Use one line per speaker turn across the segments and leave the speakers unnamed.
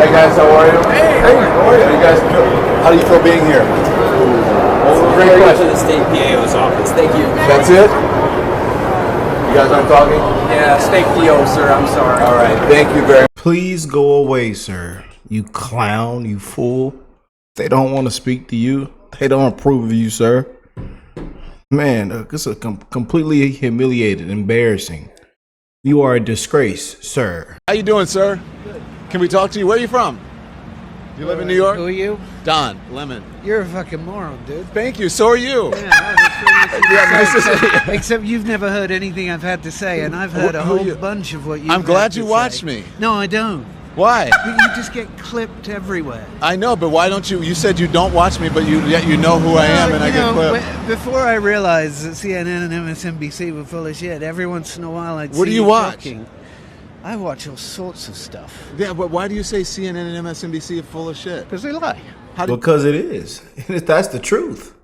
Hi guys, how are you? Hey, how are you? You guys feel, how do you feel being here? Great question.
To the state PAO's office. Thank you.
That's it? You guys aren't talking?
Yeah, state PO, sir. I'm sorry.
All right, thank you very much.
Please go away, sir. You clown, you fool. They don't want to speak to you. They don't approve of you, sir. Man, this is completely humiliated, embarrassing. You are a disgrace, sir.
How you doing, sir? Can we talk to you? Where are you from? You live in New York?
Who are you?
Don Lemon.
You're a fucking moron, dude.
Thank you. So are you.
Yeah, nice
to see you.
Except you've never heard anything I've had to say, and I've heard a whole bunch of what you've
I'm glad
had
you
to
watched
say.
me.
No, I don't.
Why?
You just get clipped everywhere.
I know, but why don't you? You said you don't watch me, but yet you know who I am, and I get clipped.
Before I realized that CNN and MSNBC were full of shit, every once in a while I'd see
What do you watch?
talking. I watch all sorts of stuff.
Yeah, but why do you say CNN and MSNBC are full of shit?
Because they lie.
Because it is. That's the truth.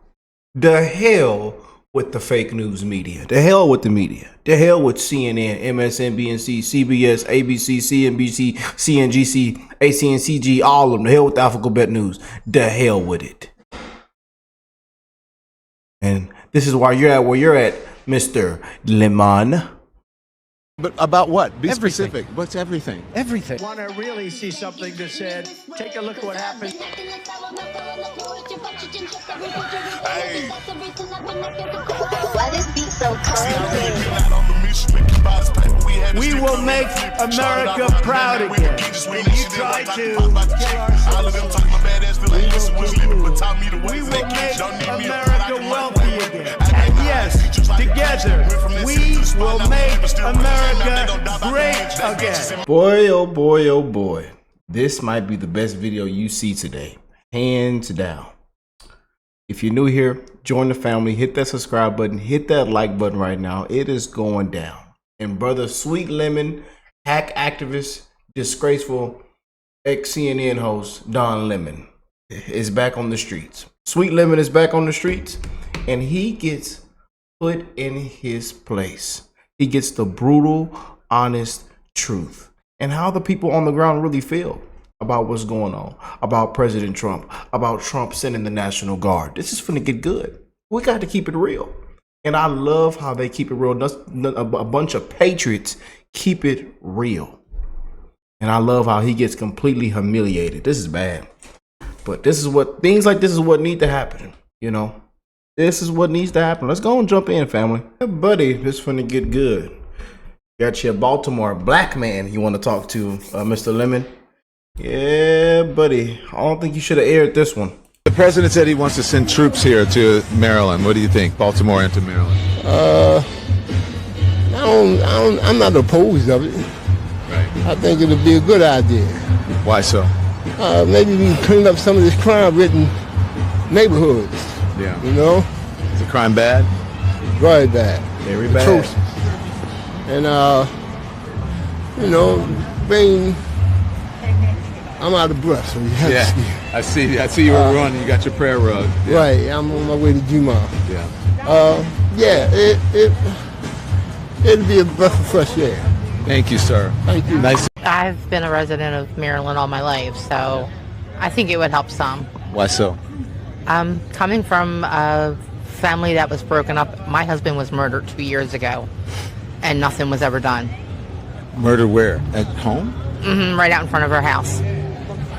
The hell with the fake news media. The hell with the media. The hell with CNN, MSNBC, CBS, ABC, CNBC, CNGC, ACNCG, all of them. The hell with the alphabet news. The hell with it. And this is why you're at where you're at, Mr. Lemon.
But about what? Be
Everything.
specific. What's everything?
Everything.
Want to really see something that said, take a look at what happened.
Why this beat so cold?
We will make America proud again. When you try to kill our citizens, we will make America wealthy again. And yes, together, we will make America great again.
Boy, oh boy, oh boy. This might be the best video you see today. Hands down. If you're new here, join the family. Hit that subscribe button. Hit that like button right now. It is going down. And brother Sweet Lemon, hack activist, disgraceful ex-CNN host Don Lemon is back on the streets. Sweet Lemon is back on the streets, and he gets put in his place. He gets the brutal, honest truth and how the people on the ground really feel about what's going on, about President Trump, about Trump sending the National Guard. This is finna get good. We got to keep it real. And I love how they keep it real. A bunch of patriots keep it real. And I love how he gets completely humiliated. This is bad. But this is what, things like this is what need to happen, you know. This is what needs to happen. Let's go and jump in, family. Hey, buddy, this finna get good. Got you a Baltimore black man you want to talk to, Mr. Lemon. Yeah, buddy. I don't think you should have aired this one.
The president said he wants to send troops here to Maryland. What do you think? Baltimore into Maryland?
I'm not opposed of it.
Right.
I think it'll be a good idea.
Why so?
Maybe we can clean up some of this crime-ridden neighborhoods.
Yeah.
You know,
Is the crime bad?
very bad.
Very bad.
Atrocious. And you know, being I'm out of breath, so you have to see.
I see you were running. You got your prayer rug. Yeah.
Right, I'm on my way to Juma.
Yeah.
It'll be a breath of fresh air.
Thank you, sir.
Thank you.
Nice.
I've been a resident of Maryland all my life, so I think it would help some.
Why so?
Coming from a family that was broken up, my husband was murdered 2 years ago, and nothing was ever done.
Murder where? At home?
Right out in front of our house.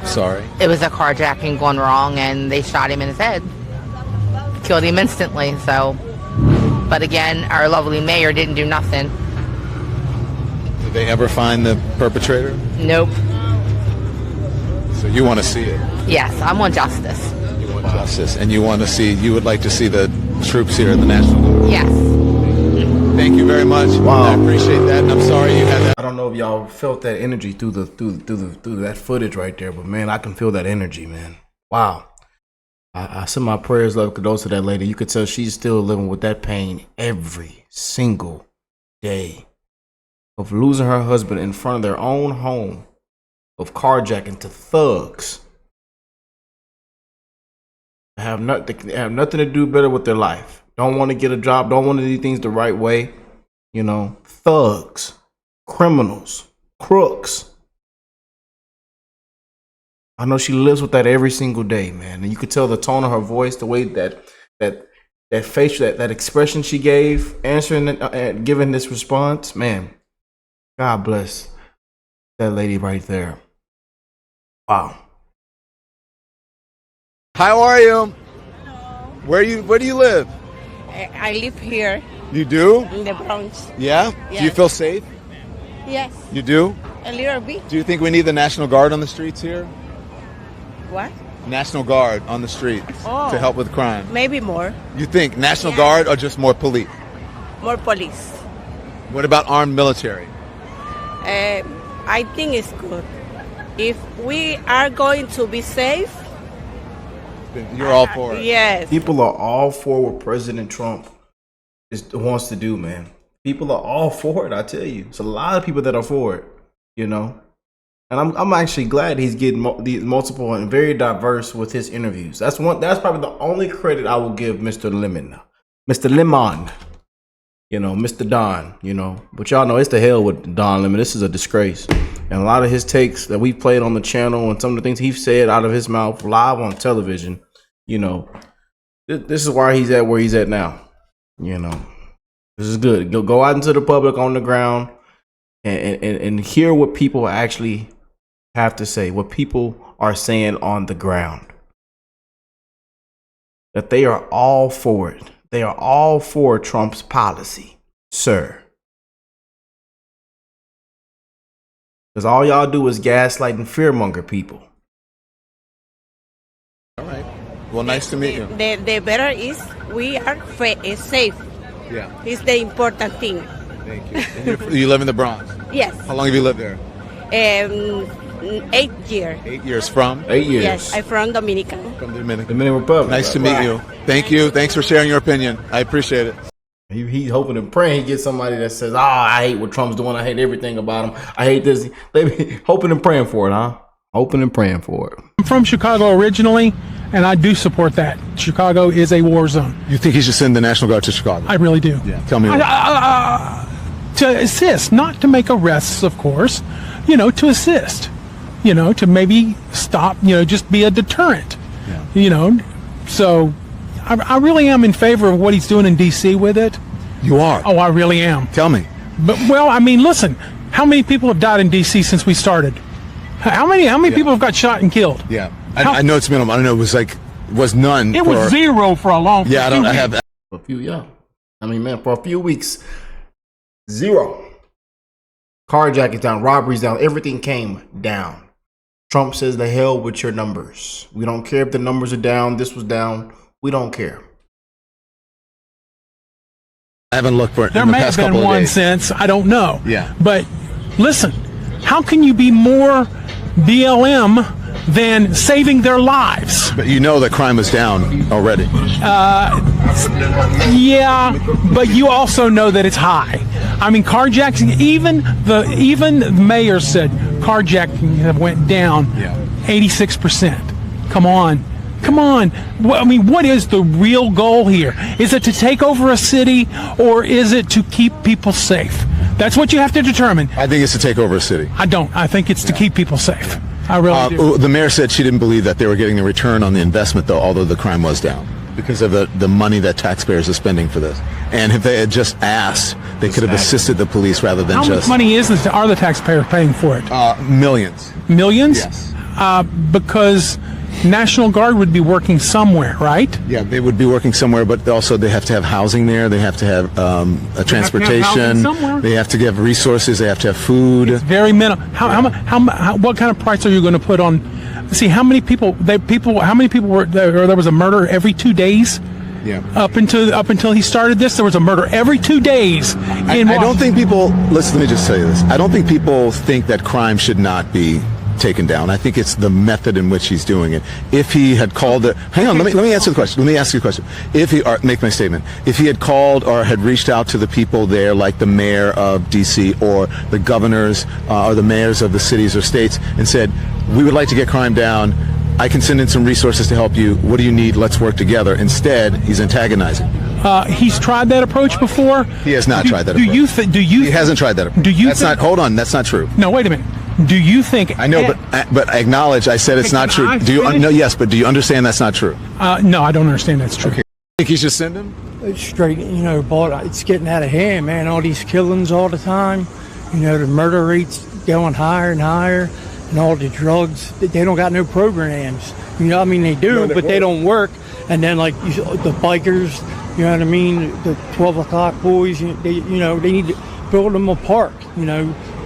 Sorry.
It was a carjacking gone wrong, and they shot him in his head. Killed him instantly, so. But again, our lovely mayor didn't do nothing.
Did they ever find the perpetrator?
Nope.
So you want to see it?
Yes, I want justice.
You want justice, and you would like to see the troops here in the National Guard.
Yes.
Thank you very much.
Wow.
I appreciate that, and I'm sorry you had that.
I don't know if y'all felt that energy through that footage right there, but man, I can feel that energy, man. Wow. I send my prayers, love, kudos to that lady. You could tell she's still living with that pain every single day of losing her husband in front of their own home, of carjacking to thugs. Have nothing to do better with their life. Don't want to get a job. Don't want to do things the right way. You know, thugs, criminals, crooks. I know she lives with that every single day, man. And you could tell the tone of her voice, the way that face, that expression she gave, answering and giving this response, man. God bless that lady right there. Wow.
How are you? Where do you live?
I live here
You do?
in the Bronx.
Yeah? Do you
Yes.
feel safe?
Yes,
You do?
a little bit.
Do you think we need the National Guard on the streets here?
What?
National Guard on the streets to help with crime.
Maybe more.
You think National
Yeah.
Guard or just more police?
More police.
What about armed military?
I think it's good. If we are going to be safe,
Then you're all for it.
yes.
People are all for what President Trump wants to do, man. People are all for it, I tell you. It's a lot of people that are for it, you know. And I'm actually glad he's getting these multiple and very diverse with his interviews. That's probably the only credit I will give Mr. Lemon. You know, Mr. Don, you know. But y'all know it's the hell with Don Lemon. This is a disgrace. And a lot of his takes that we played on the channel and some of the things he's said out of his mouth live on television, you know, this is why he's at where he's at now. You know, this is good. Go out into the public on the ground and hear what people actually have to say, what people are saying on the ground. That they are all for it. They are all for Trump's policy, sir. Because all y'all do is gaslight and fearmonger people.
All right. Well, nice to meet you.
The better is we are safe.
Yeah.
It's the important thing.
Thank you. And you live in the Bronx?
Yes.
How long have you lived there?
8 years.
8 years. From?
8 years.
Yes, I'm from Dominican.
From the Dominican.
Dominican Republic.
Nice to meet you. Thank you. Thanks for sharing your opinion. I appreciate it.
He's hoping and praying he gets somebody that says, I hate what Trump's doing. I hate everything about him. I hate this. They be hoping and praying for it, huh? Hoping and praying for it.
I'm from Chicago originally, and I do support that. Chicago is a war zone.
You think he should send the National Guard to Chicago?
I really do.
Yeah. Tell me.
To assist, not to make arrests, of course, you know, to assist, you know, to maybe stop, you know, just be a deterrent, you know. So I really am in favor of what he's doing in D.C. with it.
You are?
Oh, I really am.
Tell me.
But, well, I mean, listen, how many people have died in D.C. since we started? How many people have got shot and killed?
Yeah. I know it's minimal. I don't know. It was none.
It was zero for a long time.
Yeah, I have.
For a few, yeah. I mean, man, for a few weeks, zero. Carjackings down, robberies down, everything came down. Trump says the hell with your numbers. We don't care if the numbers are down, this was down. We don't care.
I haven't looked for it.
There
in the
may
past
have been
couple of
one
days.
since. I don't know.
Yeah.
But listen, how can you be more BLM than saving their lives?
But you know that crime is down already.
Yeah, but you also know that it's high. I mean, carjacking. Even the mayor said carjacking have went down 86%. Come on. I mean, what is the real goal here? Is it to take over a city, or is it to keep people safe? That's what you have to determine.
I think it's to take over a city.
I don't. I think it's to keep people safe. I really do.
The mayor said she didn't believe that they were getting a return on the investment, though, although the crime was down, because of the money that taxpayers are spending for this. And if they had just asked, they could have assisted the police rather than
How
just...
much money are the taxpayers paying for it?
Millions.
Millions?
Yes.
Because National Guard would be working somewhere, right?
Yeah, they would be working somewhere, but also they have to have housing there. They have to have a transportation.
somewhere.
They have to give resources. They have to have food.
It's very minimal. What kind of price are you going to put on? See, how many people were there? There was a murder every 2 days.
Yeah.
Up until he started this, there was a murder every 2 days.
I don't think people. Let me just tell you this. I don't think people think that crime should not be taken down. I think it's the method in which he's doing it. If he had called it, hang on, let me answer the question. Let me ask you a question. Make my statement. If he had called or had reached out to the people there, like the mayor of DC or the governors or the mayors of the cities or states, and said, we would like to get crime down, I can send in some resources to help you, what do you need, let's work together. Instead, he's antagonizing.
He's tried that approach before.
He has not tried that approach.
He hasn't
tried that approach. Hold on, that's not true.
No, wait a minute. Do you think?
I know, but I acknowledge. I said it's not true. Do you? No, yes, but do you understand that's not true?
No, I don't understand that's true.
Okay. Think he should send him?
It's straight, but it's getting out of hand, man. All these killings all the time. The murder rates going higher and higher, and all the drugs. They don't got no programs. They do, but they don't work. And then, like the bikers, you know what I mean? The 12 o'clock boys, they need to build them a park.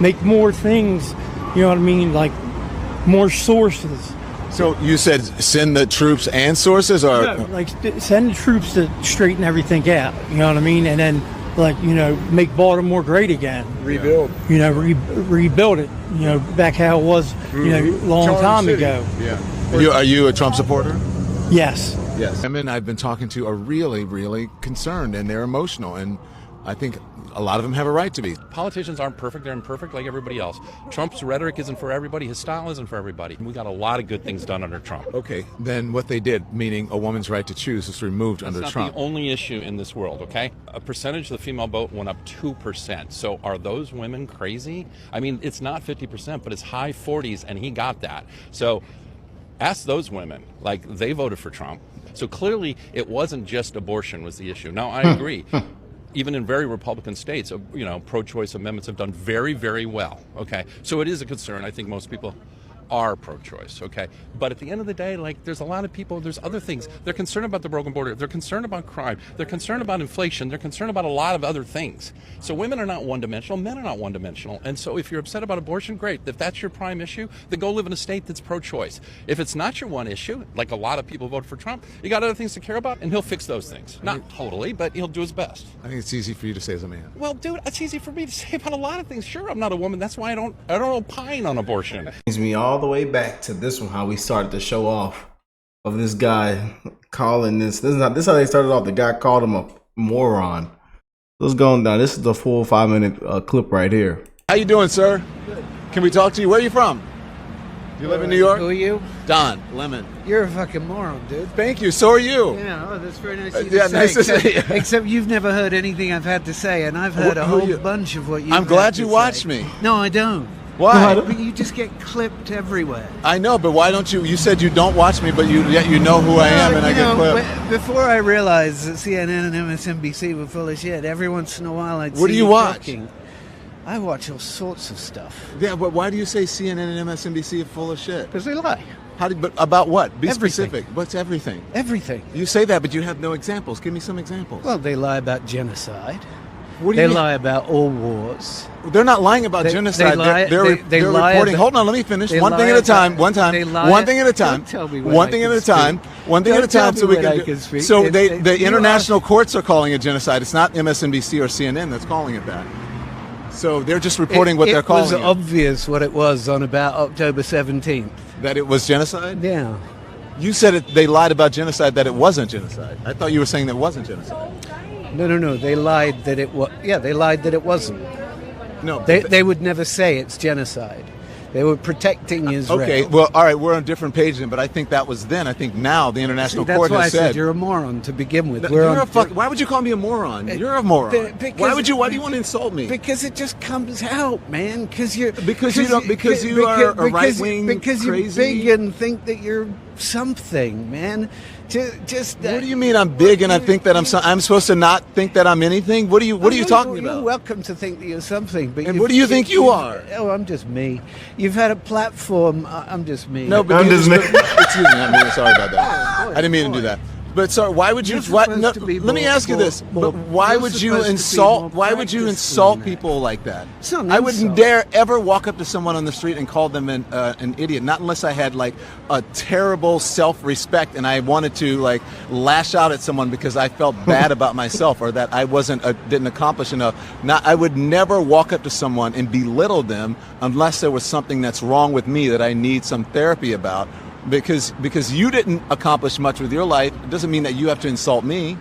Make more things. You know what I mean? Like more sources.
So you said send the troops and sources, or
send the troops to straighten everything out. You know what I mean? And then make Baltimore great again.
Rebuild.
Rebuild it. Back how it was. Long time ago.
Yeah. Are you a Trump supporter?
Yes.
Yes. Women I've been talking to are really, really concerned, and they're emotional, and I think a lot of them have a right to be.
Politicians aren't perfect. They're imperfect like everybody else. Trump's rhetoric isn't for everybody. His style isn't for everybody. We got a lot of good things done under Trump.
Okay, then what they did, meaning a woman's right to choose, was removed under Trump.
That's not the only issue in this world, okay? A percentage of the female vote went up 2%. So are those women crazy? I mean, it's not 50%, but it's high 40s, and he got that. So ask those women. Like, they voted for Trump. So clearly it wasn't just abortion was the issue. Now, I agree. Even in very Republican states, pro-choice amendments have done very, very well, okay? So it is a concern. I think most people are pro-choice, okay? But at the end of the day, there's a lot of people, there's other things. They're concerned about the broken border. They're concerned about crime. They're concerned about inflation. They're concerned about a lot of other things. So women are not one-dimensional. Men are not one-dimensional. And so if you're upset about abortion, great. If that's your prime issue, then go live in a state that's pro-choice. If it's not your one issue, like a lot of people vote for Trump, you got other things to care about, and he'll fix those things. Not totally, but he'll do his best.
I think it's easy for you to say as a man.
Well, dude, it's easy for me to say about a lot of things. Sure, I'm not a woman. That's why I don't opine on abortion.
Brings me all the way back to this one, how we started the show off of this guy calling this is how they started off. The guy called him a moron. What's going down? This is the full 5-minute clip right here.
How you doing, sir? Can we talk to you? Where are you from? You live in New York?
Who are you?
Don Lemon.
You're a fucking moron, dude.
Thank you. So are you.
Yeah, that's very nice of you to say.
Nice to say.
Except you've never heard anything I've had to say, and I've heard a whole bunch of what you've
I'm glad you
say.
watched me.
No, I don't.
Why?
But you just get clipped everywhere.
I know, but why don't you? You said you don't watch me, but yet you know who I am, and I get clipped.
Before I realized that CNN and MSNBC were full of shit, every once in a while I'd see
What do you watch?
talking. I watch all sorts of stuff.
Yeah, but why do you say CNN and MSNBC are full of shit?
Because they lie.
But about what? Be
Everything.
specific. What's everything?
Everything.
You say that, but you have no examples. Give me some examples.
Well, they lie about genocide.
What do you
They
mean?
lie about all wars.
They're not lying about genocide. They're reporting. Hold on, let me finish. One thing at a time. One thing at a time.
Don't tell me
One thing at a time. One thing at a time. So we can. So the international courts are calling it genocide. It's not MSNBC or CNN that's calling it that. So they're just reporting what they're calling it.
It was obvious what it was on about October 17th.
That it was genocide?
Yeah.
You said they lied about genocide, that it wasn't genocide. I thought you were saying that it wasn't genocide.
No. They lied that it was. Yeah, they lied that it wasn't.
No.
They would never say it's genocide. They were protecting Israel.
Okay, well, all right, we're on a different page then, but I think that was then. I think now the international court has said.
That's why I said you're a moron to begin with.
Why would you call me a moron? You're a moron. Why do you want to insult me?
Because it just comes out, man. Because you are a right wing crazy. Because you're big and think that you're something, man.
What do you mean I'm big and I think that I'm supposed to not think that I'm anything? What are you talking about?
You're welcome to think that you're something. But
what do you think you are?
Oh, I'm just me. You've had a platform. I'm just me.
No, but I'm just me. Excuse me. I'm really sorry about that. I didn't mean to do that. But sorry, why would you? Let me ask you this: why would you insult? Why would you insult people like that? I wouldn't dare ever walk up to someone on the street and call them an idiot. Not unless I had like a terrible self-respect and I wanted to like lash out at someone because I felt bad about myself or that I didn't accomplish enough. I would never walk up to someone and belittle them unless there was something that's wrong with me that I need some therapy about. Because you didn't accomplish much with your life, it doesn't mean that you have to insult me.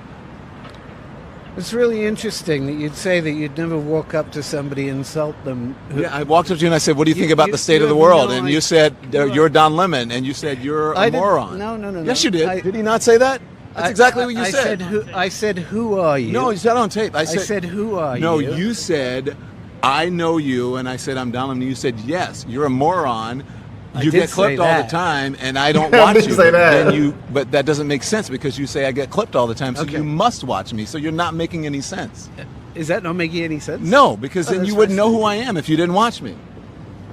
It's really interesting that you'd say that you'd never walk up to somebody and insult them.
Yeah, I walked up to you and I said, what do you think about the state of the world? And you said, you're Don Lemon. And you said, you're a moron.
No.
Yes, you did. Did he not say that? That's exactly what you said.
I said, who are you?
No, you said on tape. I
said, who are you?
No, you said, I know you, and I said I'm Don Lemon. You said yes, you're a moron. You
did
get clipped
say
all the
that.
time, and I don't watch
didn't
you.
say that.
But that doesn't make sense because you say I get clipped all the time, so
Okay.
you must watch me. So you're not making any sense.
Is that not making any sense?
No, because
Oh,
then
that's
you wouldn't know who I
fascinating.
am if you didn't watch me.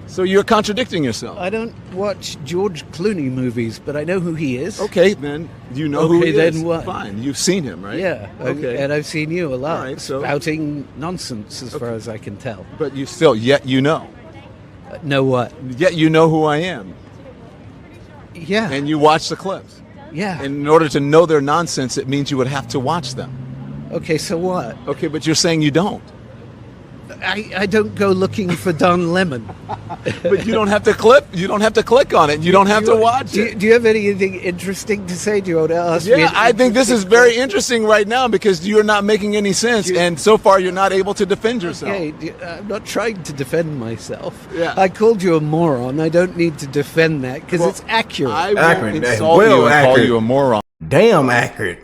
So you're contradicting yourself.
I don't watch George Clooney movies, but I know who he is.
Okay, then you know who
Okay,
he
then
is.
what?
Fine, you've seen him, right?
Yeah.
Okay.
And I've seen you a lot.
All right, so-
spouting nonsense as far as I can tell.
But you still, yet you know.
Know what?
Yet you know who I am.
Yeah.
And you watch the clips.
Yeah.
And in order to know their nonsense, it means you would have to watch them.
Okay, so what?
Okay, but you're saying you don't.
I don't go looking for Don Lemon.
But you don't have to clip. You don't have to click on it. You don't have to watch it.
Do you have anything interesting to say? Do you want to ask me?
Yeah,
an
I think this is
interesting
very
question?
interesting right now because you're not making any sense, and so far you're not able to defend yourself.
Okay, I'm not trying to defend myself.
Yeah.
I called you a moron. I don't need to defend that because it's accurate.
I won't
Accurate.
insult
Well
you and call
accurate.
you a moron.
Damn accurate.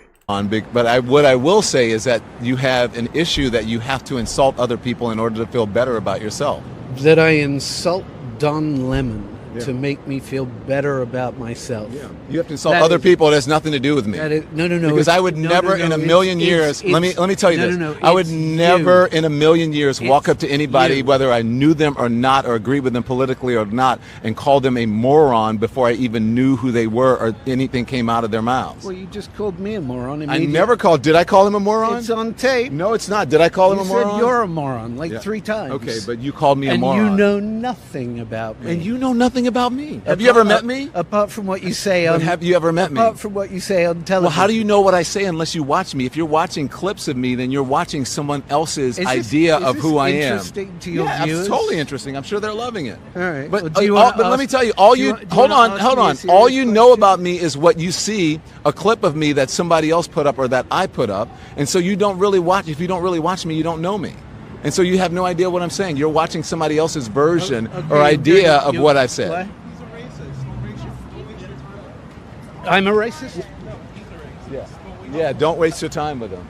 But what I will say is that you have an issue that you have to insult other people in order to feel better about yourself.
That I insult Don Lemon
Yeah.
to make me feel better about myself.
Yeah. You have to insult
That
other
is-
people. It has nothing to do with me.
No.
Because I would never in a million years. Let me tell you this. I would never in a million years walk up to anybody,
you.
whether I knew them or not, or agree with them politically or not, and call them a moron before I even knew who they were or anything came out of their mouths.
Well, you just called me a moron.
I never called. Did I call him a moron?
It's on tape.
No, it's not. Did I call him
You
a
said
moron?
you're a moron like
Yeah.
3 times.
Okay, but you called me a
and
moron.
you know nothing about me.
And you know nothing about me. Have you ever met me?
Apart from what you say on.
But have you ever met me?
Apart from what you say on television.
Well, how do you know what I say unless you watch me? If you're watching clips of me, then you're watching someone else's
Is this-
idea
is
of
this
who I am.
interesting to your
Yeah,
viewers?
it's totally interesting. I'm sure they're loving it.
All right.
But,
Well, do you wanna
but let me
ask-
tell you, all
do you
you,
wa- do you
hold
wanna
on,
ask
hold
me a
on.
serious
All you know
question?
about me is what you see, a clip of me that somebody else put up or that I put up. And so you don't really watch, if you don't really watch me, you don't know me. And so you have no idea what I'm saying. You're watching somebody else's version or idea of what I said.
What? I'm a racist?
Yeah. Yeah, don't waste your time with him.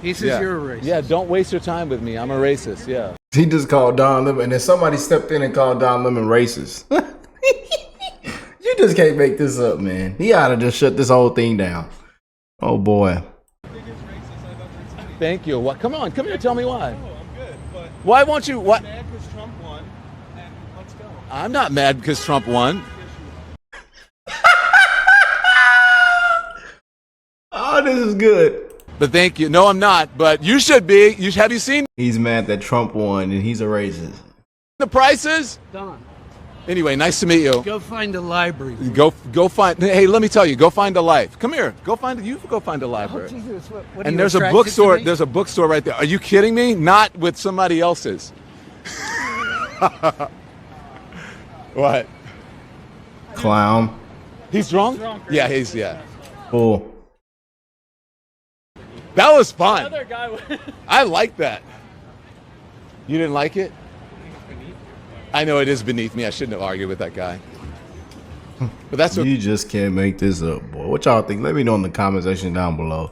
He says
Yeah.
you're a racist.
Yeah, don't waste your time with me. I'm a racist. Yeah.
He just called Don Lemon, and then somebody stepped in and called Don Lemon racist. You just can't make this up, man. He ought to just shut this whole thing down. Oh boy.
Thank you. What? Come on, come here. Tell me why. Why won't you? What? I'm not mad because Trump won.
Oh, this is good.
But thank you. No, I'm not. But you should be. Have you seen
He's mad that Trump won, and he's a racist.
the prices?
Don,
Anyway, nice to meet you.
go find a library.
Go find. Hey, let me tell you. Go find a life. Come here. Go find a library.
Oh, Jesus, what are
And
you,
there's a
attracted
bookstore.
to me?
There's a bookstore right there. Are you kidding me? Not with somebody else's. What?
Clown.
He's drunk? Yeah, yeah.
Bull.
That was fun. I like that. You didn't like it? I know it is beneath me. I shouldn't have argued with that guy. But that's what
You just can't make this up, boy. What y'all think? Let me know in the comment section down below.